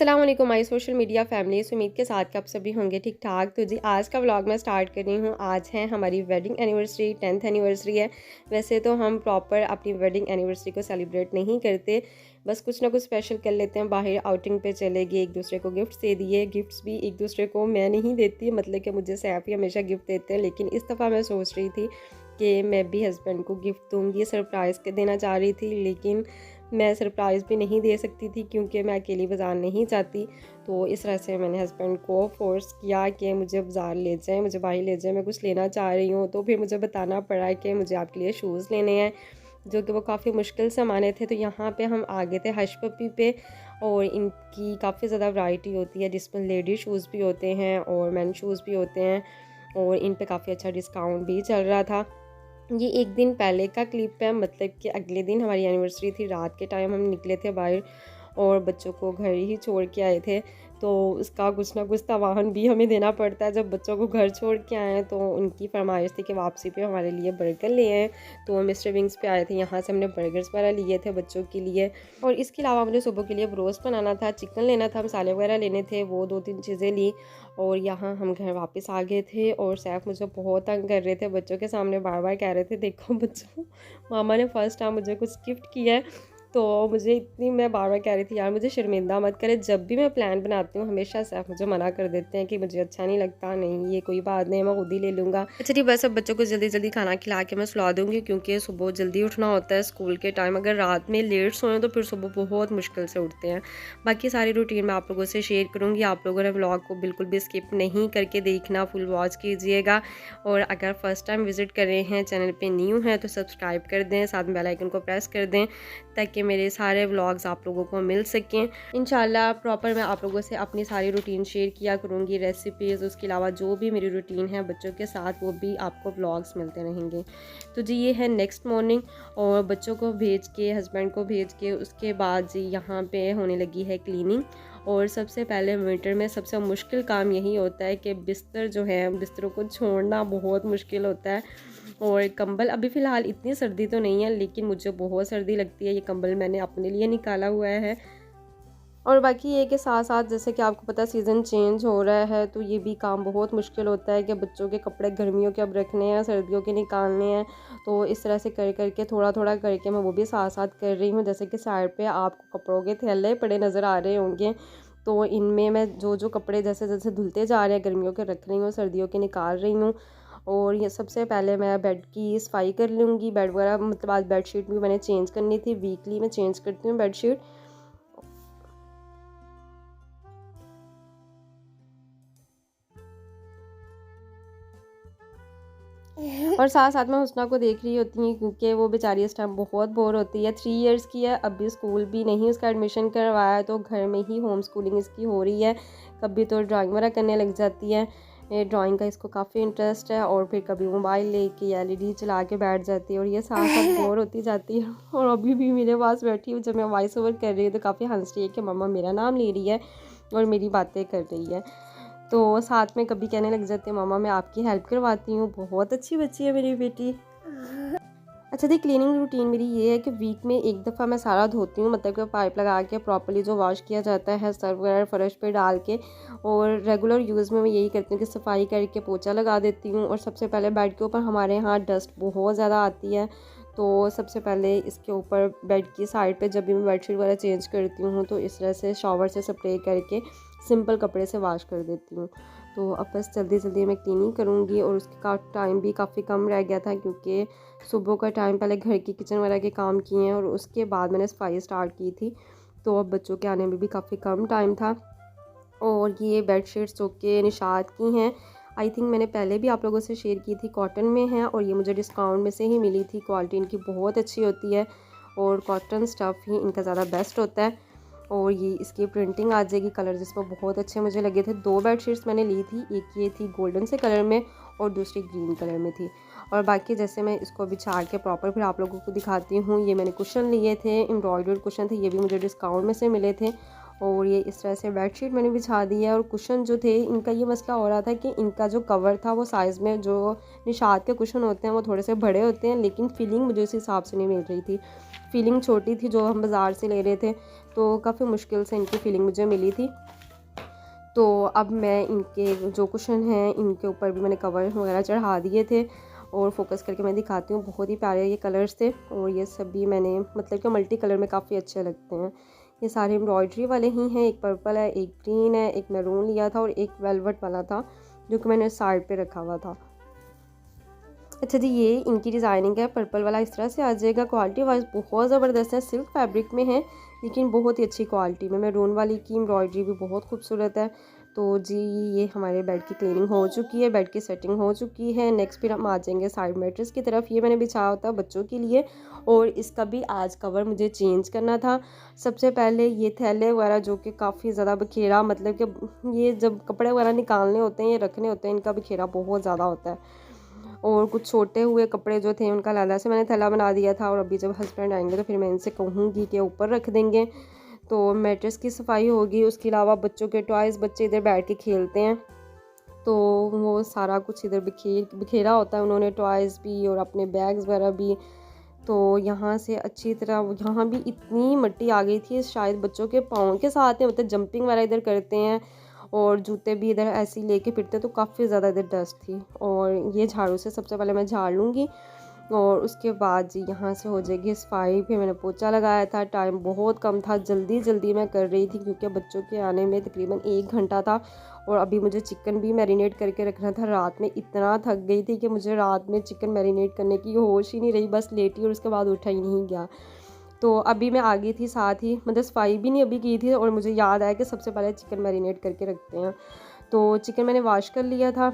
अस्सलाम वालेकुम my social media family. उम्मीद के साथ कि आप सभी होंगे ठीक ठाक। तो जी आज का व्लॉग मैं स्टार्ट कर रही हूँ। आज है हमारी वेडिंग एनिवर्सरी, 10th एनिवर्सरी है। वैसे तो हम प्रॉपर अपनी वेडिंग एनिवर्सरी को सेलिब्रेट नहीं करते, बस कुछ ना कुछ स्पेशल कर लेते हैं। बाहर आउटिंग पे चले गए, एक दूसरे को गिफ्ट्स दे दिए। गिफ्ट्स भी एक दूसरे को मैं नहीं देती, मतलब कि मुझे सैफ ही हमेशा गिफ्ट देते हैं, लेकिन इस दफ़ा मैं सोच रही थी कि मैं भी हस्बैंड को गिफ्ट दूँगी, सरप्राइज़ देना चाह रही थी, लेकिन मैं सरप्राइज़ भी नहीं दे सकती थी क्योंकि मैं अकेली बाज़ार नहीं जाती। तो इस तरह से मैंने हस्बैंड को फ़ोर्स किया कि मुझे बाज़ार ले जाएँ, मुझे बाहर ले जाएँ, मैं कुछ लेना चाह रही हूँ। तो फिर मुझे बताना पड़ा कि मुझे आपके लिए शूज़ लेने हैं, जो कि वो काफ़ी मुश्किल से माने थे। तो यहाँ पे हम आ गए थे हश पपी पे, और इनकी काफ़ी ज़्यादा वैरायटी होती है, जिसमें लेडीज़ शूज़ भी होते हैं और मेन शूज़ भी होते हैं, और इन पे काफ़ी अच्छा डिस्काउंट भी चल रहा था। ये एक दिन पहले का क्लिप है, मतलब कि अगले दिन हमारी एनिवर्सरी थी। रात के टाइम हम निकले थे बाहर और बच्चों को घर ही छोड़ के आए थे। तो उसका कुछ ना कुछ तावान भी हमें देना पड़ता है। जब बच्चों को घर छोड़ के आए तो उनकी फरमाइश थी कि वापसी पे हमारे लिए बर्गर ले आएँ। तो मिस्टर विंग्स पे आए थे, यहाँ से हमने बर्गर्स वगैरह लिए थे बच्चों के लिए। और इसके अलावा मुझे सुबह के लिए ब्रोस्ट बनाना था, चिकन लेना था, मसाले वगैरह लेने थे, वो 2-3 चीज़ें ली। और यहाँ हम घर वापस आ गए थे और सैफ मुझे बहुत तंग कर रहे थे। बच्चों के सामने बार बार कह रहे थे, देखो बच्चों, मामा ने फर्स्ट टाइम मुझे कुछ गिफ्ट किया है। तो मुझे इतनी, मैं बार बार कह रही थी यार मुझे शर्मिंदा मत करे। जब भी मैं प्लान बनाती हूँ हमेशा सैफ मुझे मना कर देते हैं कि मुझे अच्छा नहीं लगता, नहीं ये कोई बात नहीं, मैं खुद ही ले लूँगा। अच्छा जी, बस अब बच्चों को जल्दी जल्दी खाना खिला के मैं सुला दूँगी, क्योंकि सुबह जल्दी उठना होता है स्कूल के टाइम। अगर रात में लेट सोएं तो फिर सुबह बहुत मुश्किल से उठते हैं। बाकी सारी रूटीन मैं आप लोगों से शेयर करूँगी। आप लोगों ने व्लॉग को बिल्कुल भी स्किप नहीं करके देखना, फुल वॉच कीजिएगा। और अगर फर्स्ट टाइम विज़िट कर रहे हैं, चैनल पे न्यू हैं, तो सब्सक्राइब कर दें, साथ में बेल आइकन को प्रेस कर दें, ताकि मेरे सारे व्लॉग्स आप लोगों को मिल सकें। इंशाल्लाह प्रॉपर मैं आप लोगों से अपनी सारी रूटीन शेयर किया करूँगी, रेसिपीज़, उसके अलावा जो भी मेरी रूटीन है बच्चों के साथ, वो भी आपको व्लॉग्स मिलते रहेंगे। तो जी ये है नेक्स्ट मॉर्निंग, और बच्चों को भेज के, हस्बैंड को भेज के, उसके बाद जी यहाँ पे होने लगी है क्लीनिंग। और सबसे पहले विंटर में सबसे मुश्किल काम यही होता है कि बिस्तर जो है, बिस्तरों को छोड़ना बहुत मुश्किल होता है। और कंबल, अभी फ़िलहाल इतनी सर्दी तो नहीं है, लेकिन मुझे बहुत सर्दी लगती है। ये कंबल मैंने अपने लिए निकाला हुआ है। और बाकी ये कि साथ साथ जैसे कि आपको पता है सीज़न चेंज हो रहा है, तो ये भी काम बहुत मुश्किल होता है कि बच्चों के कपड़े गर्मियों के अब रखने हैं, सर्दियों के निकालने हैं। तो इस तरह से कर करके, थोड़ा थोड़ा करके मैं वो भी साथ साथ कर रही हूँ। जैसे कि साइड पे आपको कपड़ों के थैले पड़े नज़र आ रहे होंगे, तो इनमें मैं जो जो कपड़े जैसे जैसे धुलते जा रहे हैं, गर्मियों के रख रही हूँ, सर्दियों के निकाल रही हूँ। और ये सबसे पहले मैं बेड की सफाई कर लूँगी। बेड वगैरह, मतलब आज बेडशीट भी मैंने चेंज करनी थी, वीकली मैं चेंज करती हूँ बेडशीट। और साथ साथ में हुस्ना को देख रही होती हूँ, क्योंकि वो बेचारी इस टाइम बहुत बोर होती है। 3 इयर्स की है, अभी स्कूल भी नहीं उसका एडमिशन करवाया है, तो घर में ही होम स्कूलिंग इसकी हो रही है। कभी तो ड्राइंग वगैरह करने लग जाती है, ये ड्राइंग का इसको काफ़ी इंटरेस्ट है। और फिर कभी मोबाइल लेके या एलईडी चला के बैठ जाती है, और ये साथ साथ बोर होती जाती है। और अभी भी मेरे पास बैठी हूँ, जब मैं वॉइस ओवर कर रही हूँ तो काफ़ी हंस रही है कि मम्मा मेरा नाम ले रही है और मेरी बातें कर रही है। तो साथ में कभी कहने लग जाते हैं मामा मैं आपकी हेल्प करवाती हूँ। बहुत अच्छी बच्ची है मेरी बेटी। अच्छा जी, क्लीनिंग रूटीन मेरी ये है कि वीक में एक दफ़ा मैं सारा धोती हूँ, मतलब कि पाइप लगा के प्रॉपर्ली जो वॉश किया जाता है सर्फ वगैरह फर्श पे डाल के। और रेगुलर यूज़ में मैं यही करती हूँ कि सफाई करके पोछा लगा देती हूँ। और सबसे पहले बेड के ऊपर हमारे यहाँ डस्ट बहुत ज़्यादा आती है, तो सबसे पहले इसके ऊपर बेड की साइड पे जब भी मैं बेडशीट वगैरह चेंज करती हूँ, तो इस तरह से शॉवर से स्प्रे करके सिंपल कपड़े से वॉश कर देती हूँ। तो अब बस जल्दी जल्दी मैं क्लीनिंग करूँगी। और उसका टाइम भी काफ़ी कम रह गया था, क्योंकि सुबह का टाइम पहले घर की किचन वगैरह के काम किए हैं और उसके बाद मैंने सफाई स्टार्ट की थी। तो अब बच्चों के आने में भी काफ़ी कम टाइम था। और ये बेडशीट्स जो कि निशात की हैं, आई थिंक मैंने पहले भी आप लोगों से शेयर की थी, कॉटन में हैं, और ये मुझे डिस्काउंट में से ही मिली थी। क्वालिटी इनकी बहुत अच्छी होती है और कॉटन स्टफ़ ही इनका ज़्यादा बेस्ट होता है। और ये इसकी प्रिंटिंग आ जाएगी, कलर जिसमें बहुत अच्छे मुझे लगे थे। 2 बेडशीट्स मैंने ली थी, एक ये थी गोल्डन से कलर में और दूसरी ग्रीन कलर में थी। और बाकी जैसे मैं इसको बिछा के प्रॉपर फिर आप लोगों को दिखाती हूँ। ये मैंने कुशन लिए थे, एम्ब्रॉयडर्ड कुशन थे, ये भी मुझे डिस्काउंट में से मिले थे। और ये इस तरह से बेडशीट मैंने बिछा दी है। और कुशन जो थे इनका ये मसला हो रहा था कि इनका जो कवर था वो साइज़ में, जो निशात के कुशन होते हैं वो थोड़े से बड़े होते हैं, लेकिन फीलिंग मुझे उस हिसाब से नहीं मिल रही थी। फीलिंग छोटी थी जो हम बाज़ार से ले रहे थे, तो काफ़ी मुश्किल से इनकी फीलिंग मुझे मिली थी। तो अब मैं इनके जो कुशन हैं इनके ऊपर भी मैंने कवर वगैरह चढ़ा दिए थे और फोकस करके मैं दिखाती हूँ। बहुत ही प्यारे ये कलर्स थे और ये सभी मैंने मतलब कि मल्टी कलर में काफ़ी अच्छे लगते हैं। ये सारे एम्ब्रॉयडरी वाले ही हैं, एक पर्पल है, एक ग्रीन है, एक मैरून लिया था और एक वेलवेट वाला था जो कि मैंने साइड पे रखा हुआ था। अच्छा जी, ये इनकी डिज़ाइनिंग है। पर्पल वाला इस तरह से आ जाएगा। क्वालिटी वाइज बहुत ज़बरदस्त है, सिल्क फैब्रिक में है लेकिन बहुत ही अच्छी क्वालिटी में। मैरून वाली की एम्ब्रॉयडरी भी बहुत खूबसूरत है। तो जी ये हमारे बेड की क्लीनिंग हो चुकी है, बेड की सेटिंग हो चुकी है। नेक्स्ट फिर हम आ जाएंगे साइड मैट्रेस की तरफ। ये मैंने बिछाया होता है बच्चों के लिए और इसका भी आज कवर मुझे चेंज करना था। सबसे पहले ये थैले वगैरह जो कि काफ़ी ज़्यादा बखेरा, मतलब कि ये जब कपड़े वगैरह निकालने होते हैं, ये रखने होते हैं, इनका बखेरा बहुत ज़्यादा होता है। और कुछ छोटे हुए कपड़े जो थे उनका लाला से मैंने थैला बना दिया था और अभी जब हस्बैंड आएंगे तो फिर मैं इनसे कहूँगी कि ऊपर रख देंगे। तो मैट्रेस की सफाई होगी। उसके अलावा बच्चों के टॉयज़, बच्चे इधर बैठ के खेलते हैं तो वो सारा कुछ इधर बिखेरा होता है उन्होंने, टॉयज़ भी और अपने बैग्स वगैरह भी। तो यहाँ से अच्छी तरह, यहाँ भी इतनी मिट्टी आ गई थी शायद बच्चों के पाँव के साथ में, मतलब जंपिंग वगैरह इधर करते हैं और जूते भी इधर ऐसे ही लेके फिरते, तो काफ़ी ज़्यादा इधर डस्ट थी। और ये झाड़ू से सबसे पहले मैं झाड़ लूँगी और उसके बाद जी यहाँ से हो जाएगी सफाई। फिर मैंने पोछा लगाया था, टाइम बहुत कम था, जल्दी जल्दी मैं कर रही थी क्योंकि बच्चों के आने में तकरीबन 1 घंटा था और अभी मुझे चिकन भी मैरिनेट करके रखना था। रात में इतना थक गई थी कि मुझे रात में चिकन मैरिनेट करने की होश ही नहीं रही, बस लेटी और उसके बाद उठा ही नहीं गया। तो अभी मैं आ गई थी, साथ ही मतलब सफाई भी नहीं अभी की थी और मुझे याद आया कि सबसे पहले चिकन मैरिनेट करके रखते हैं। तो चिकन मैंने वॉश कर लिया था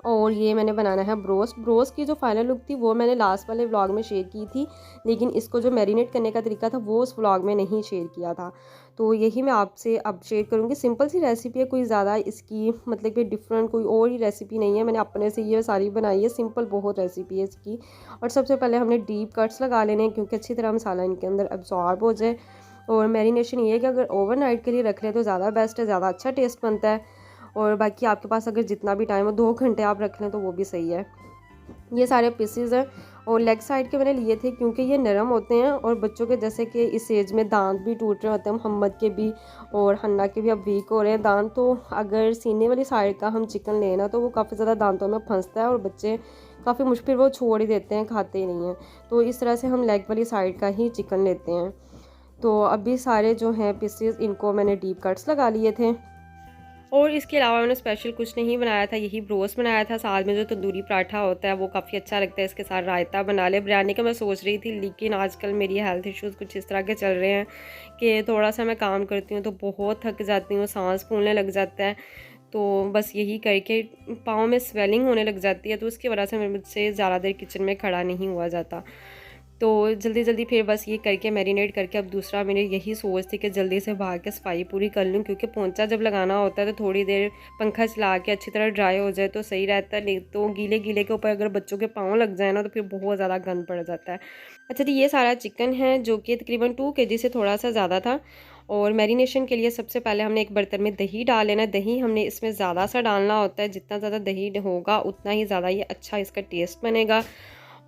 और ये मैंने बनाना है ब्रोस्ट। ब्रोस्ट की जो फाइनल लुक थी वो मैंने लास्ट वाले व्लॉग में शेयर की थी, लेकिन इसको जो मैरिनेट करने का तरीका था वो उस व्लॉग में नहीं शेयर किया था। तो यही मैं आपसे अब शेयर करूँगी। सिंपल सी रेसिपी है, कोई ज़्यादा इसकी मतलब कि डिफरेंट कोई और ही रेसिपी नहीं है। मैंने अपने से ये सारी बनाई है, सिंपल बहुत रेसिपी है इसकी। और सबसे पहले हमने डीप कट्स लगा लेने हैं क्योंकि अच्छी तरह मसाला इनके अंदर अब्जॉर्ब हो जाए। और मैरिनेशन ये है कि अगर ओवरनाइट के लिए रख लें तो ज़्यादा बेस्ट है, ज़्यादा अच्छा टेस्ट बनता है। और बाकी आपके पास अगर जितना भी टाइम हो, 2 घंटे आप रख लें तो वो भी सही है। ये सारे पीसेस हैं और लेग साइड के मैंने लिए थे क्योंकि ये नरम होते हैं और बच्चों के जैसे कि इस एज में दांत भी टूट रहे होते हैं, मोहम्मद के भी और हन्ना के भी अब वीक हो रहे हैं दांत। तो अगर सीने वाली साइड का हम चिकन लेना तो वो काफ़ी ज़्यादा दांतों में फंसता है और बच्चे काफ़ी मुश्किल वो छोड़ ही देते हैं, खाते ही नहीं हैं। तो इस तरह से हम लेग वाली साइड का ही चिकन लेते हैं। तो अभी सारे जो हैं पीसेस इनको मैंने डीप कट्स लगा लिए थे और इसके अलावा मैंने स्पेशल कुछ नहीं बनाया था, यही ब्रोस्ट बनाया था। साथ में जो तंदूरी पराठा होता है वो काफ़ी अच्छा लगता है, इसके साथ रायता बना ले। बिरयानी का मैं सोच रही थी लेकिन आजकल मेरी हेल्थ इश्यूज़ कुछ इस तरह के चल रहे हैं कि थोड़ा सा मैं काम करती हूँ तो बहुत थक जाती हूँ, सांस फूलने लग जाता है। तो बस यही करके पाँव में स्वेलिंग होने लग जाती है, तो उसकी वजह से मुझसे ज़्यादा देर किचन में खड़ा नहीं हुआ जाता। तो जल्दी जल्दी फिर बस ये करके मैरिनेट करके, अब दूसरा मेरी यही सोच थी कि जल्दी से भाग के सफाई पूरी कर लूँ क्योंकि पोंछा जब लगाना होता है तो थोड़ी देर पंखा चला के अच्छी तरह ड्राई हो जाए तो सही रहता है। नहीं तो गीले गीले के ऊपर अगर बच्चों के पाँव लग जाए ना तो फिर बहुत ज़्यादा गंद पड़ जाता है। अच्छा जी, ये सारा चिकन है जो कि तकरीबन 2 kg से थोड़ा सा ज़्यादा था। और मैरिनेशन के लिए सबसे पहले हमने एक बर्तन में दही डाल लेना। दही हमने इसमें ज़्यादा सा डालना होता है, जितना ज़्यादा दही होगा उतना ही ज़्यादा ये अच्छा इसका टेस्ट बनेगा।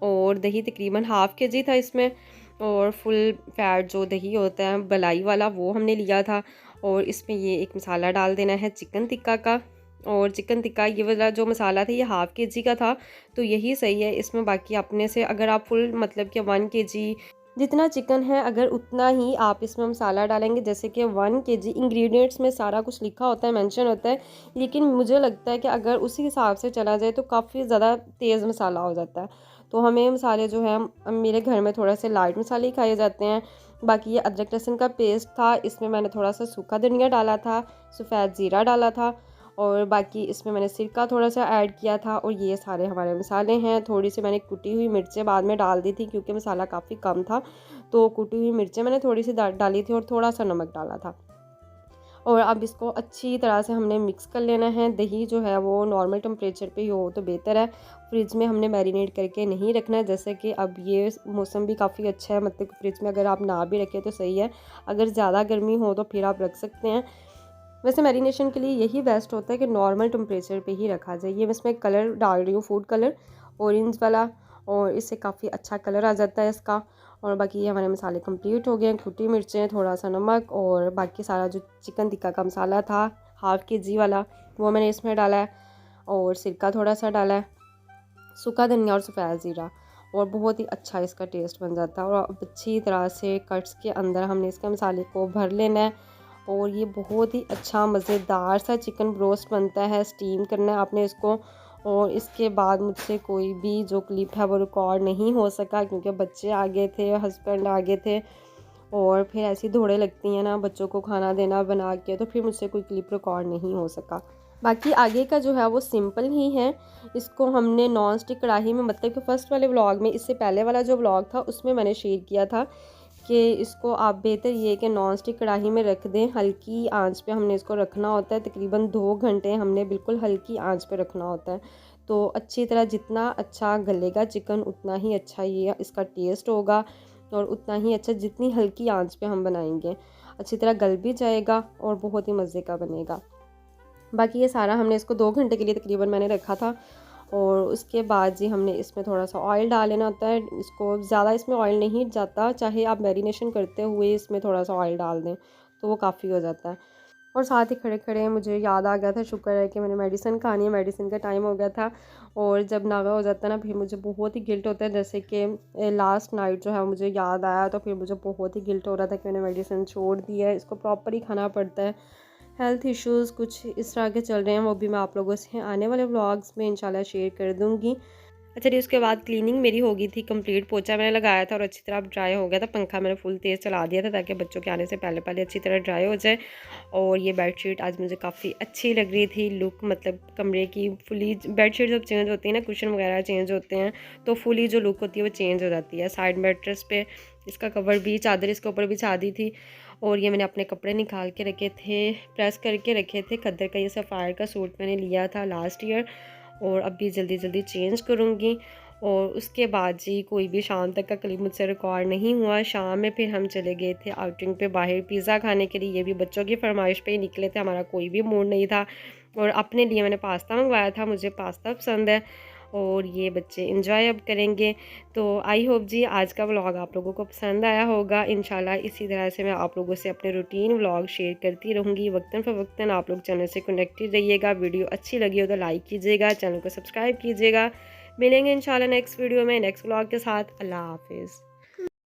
और दही तकरीबन ½ kg था इसमें। और फुल फैट जो दही होता है बलाई वाला वो हमने लिया था। और इसमें ये एक मसाला डाल देना है चिकन टिक्का का। और चिकन टिक्का ये वाला जो मसाला था ये ½ kg का था तो यही सही है। इसमें बाकी अपने से अगर आप फुल मतलब कि 1 kg जितना चिकन है अगर उतना ही आप इसमें मसाला डालेंगे। जैसे कि 1 kg इंग्रेडिएंट्स में सारा कुछ लिखा होता है, मेंशन होता है, लेकिन मुझे लगता है कि अगर उसी हिसाब से चला जाए तो काफ़ी ज़्यादा तेज़ मसाला हो जाता है। तो हमें मसाले जो है मेरे घर में थोड़ा से लाइट मसाले ही खाए जाते हैं। बाकी ये अदरक लहसुन का पेस्ट था, इसमें मैंने थोड़ा सा सूखा धनिया डाला था, सफ़ेद ज़ीरा डाला था और बाकी इसमें मैंने सिरका थोड़ा सा ऐड किया था। और ये सारे हमारे मसाले हैं। थोड़ी सी मैंने कुटी हुई मिर्चें बाद में डाल दी थी क्योंकि मसाला काफ़ी कम था, तो कुटी हुई मिर्चें मैंने थोड़ी सी डाली थी और थोड़ा सा नमक डाला था। और अब इसको अच्छी तरह से हमने मिक्स कर लेना है। दही जो है वो नॉर्मल टेम्परेचर पे ही हो तो बेहतर है, फ्रिज में हमने मैरिनेट करके नहीं रखना है। जैसे कि अब ये मौसम भी काफ़ी अच्छा है, मतलब फ्रिज में अगर आप ना भी रखें तो सही है, अगर ज़्यादा गर्मी हो तो फिर आप रख सकते हैं। वैसे मैरिनेशन के लिए यही बेस्ट होता है कि नॉर्मल टेम्परेचर पे ही रखा जाए। ये मैं इसमें कलर डाल रही हूँ, फूड कलर ऑरेंज वाला, और इससे काफ़ी अच्छा कलर आ जाता है इसका। और बाकी ये हमारे मसाले कंप्लीट हो गए हैं, खट्टी मिर्चें, थोड़ा सा नमक, और बाकी सारा जो चिकन टिक्का का मसाला था 1/2 kg वाला वो मैंने इसमें डाला है, और सिरका थोड़ा सा डाला है, सूखा धनिया और सफ़ेद ज़ीरा, और बहुत ही अच्छा इसका टेस्ट बन जाता है। और अब अच्छी तरह से कट्स के अंदर हमने इसके मसाले को भर लेना है, और ये बहुत ही अच्छा मज़ेदार सा चिकन ब्रोस्ट बनता है। स्टीम करना है आपने इसको। और इसके बाद मुझसे कोई भी जो क्लिप है वो रिकॉर्ड नहीं हो सका, क्योंकि बच्चे आ गए थे, हस्बैंड आ गए थे, और फिर ऐसी दौड़े लगती हैं ना बच्चों को खाना देना बना के, तो फिर मुझसे कोई क्लिप रिकॉर्ड नहीं हो सका। बाकी आगे का जो है वो सिंपल ही है। इसको हमने नॉन स्टिक कढ़ाई में, मतलब कि फ़र्स्ट वाले व्लॉग में, इससे पहले वाला जो व्लॉग था उसमें मैंने शेयर किया था कि इसको आप बेहतर ये है कि नॉन स्टिक कढ़ाई में रख दें। हल्की आंच पे हमने इसको रखना होता है, तकरीबन 2 घंटे हमने बिल्कुल हल्की आंच पे रखना होता है। तो अच्छी तरह जितना अच्छा गलेगा चिकन उतना ही अच्छा ये इसका टेस्ट होगा, और उतना ही अच्छा जितनी हल्की आंच पे हम बनाएंगे अच्छी तरह गल भी जाएगा और बहुत ही मज़े का बनेगा। बाकी ये सारा हमने इसको 2 घंटे के लिए तकरीबन मैंने रखा था। और उसके बाद जी हमने इसमें थोड़ा सा ऑयल डाल लेना होता है। इसको ज़्यादा इसमें ऑयल नहीं जाता, चाहे आप मैरिनेशन करते हुए इसमें थोड़ा सा ऑयल डाल दें तो वो काफ़ी हो जाता है। और साथ ही खड़े खड़े मुझे याद आ गया था, शुक्र है कि मैंने मेडिसिन खानी है, मेडिसिन का टाइम हो गया था। और जब नागा हो जाता है ना फिर मुझे बहुत ही गिल्ट होता है। जैसे कि लास्ट नाइट जो है मुझे याद आया तो फिर मुझे बहुत ही गिल्ट हो रहा था कि मैंने मेडिसिन छोड़ दी है, इसको प्रॉपर ही खाना पड़ता है। हेल्थ इश्यूज़ कुछ इस तरह के चल रहे हैं, वो भी मैं आप लोगों से आने वाले व्लॉग्स में इंशाल्लाह शेयर कर दूँगी। अच्छा जी, उसके बाद क्लीनिंग मेरी हो गई थी कंप्लीट, पोछा मैंने लगाया था और अच्छी तरह ड्राई हो गया था। पंखा मैंने फुल तेज़ चला दिया था ताकि बच्चों के आने से पहले पहले अच्छी तरह ड्राई हो जाए। और ये बेडशीट आज मुझे काफ़ी अच्छी लग रही थी, लुक मतलब कमरे की फुली बेडशीट जब चेंज होती है ना, कुशन वगैरह चेंज होते हैं तो फुली जो लुक होती है वो चेंज हो जाती है। साइड मैट्रेस पे इसका कवर भी, चादर इसके ऊपर बिछा दी थी। और ये मैंने अपने कपड़े निकाल के रखे थे, प्रेस करके रखे थे। खद्दर का ये सफ़ायर का सूट मैंने लिया था लास्ट ईयर, और अभी जल्दी जल्दी चेंज करूँगी। और उसके बाद जी कोई भी शाम तक का क्लिप मुझसे रिकॉर्ड नहीं हुआ। शाम में फिर हम चले गए थे आउटिंग पे बाहर पिज़्ज़ा खाने के लिए। ये भी बच्चों की फरमाइश पे ही निकले थे, हमारा कोई भी मूड नहीं था। और अपने लिए मैंने पास्ता मंगवाया था, मुझे पास्ता पसंद है, और ये बच्चे इंजॉय अब करेंगे। तो आई होप जी आज का व्लॉग आप लोगों को पसंद आया होगा। इंशाल्लाह इसी तरह से मैं आप लोगों से अपने रूटीन व्लॉग शेयर करती रहूँगी। वक्तन फ़वक्तन आप लोग चैनल से कनेक्टेड रहिएगा। वीडियो अच्छी लगी हो तो लाइक कीजिएगा, चैनल को सब्सक्राइब कीजिएगा। मिलेंगे इंशाल्लाह नेक्स्ट वीडियो में नेक्स्ट व्लॉग के साथ। अल्लाह हाफिज़।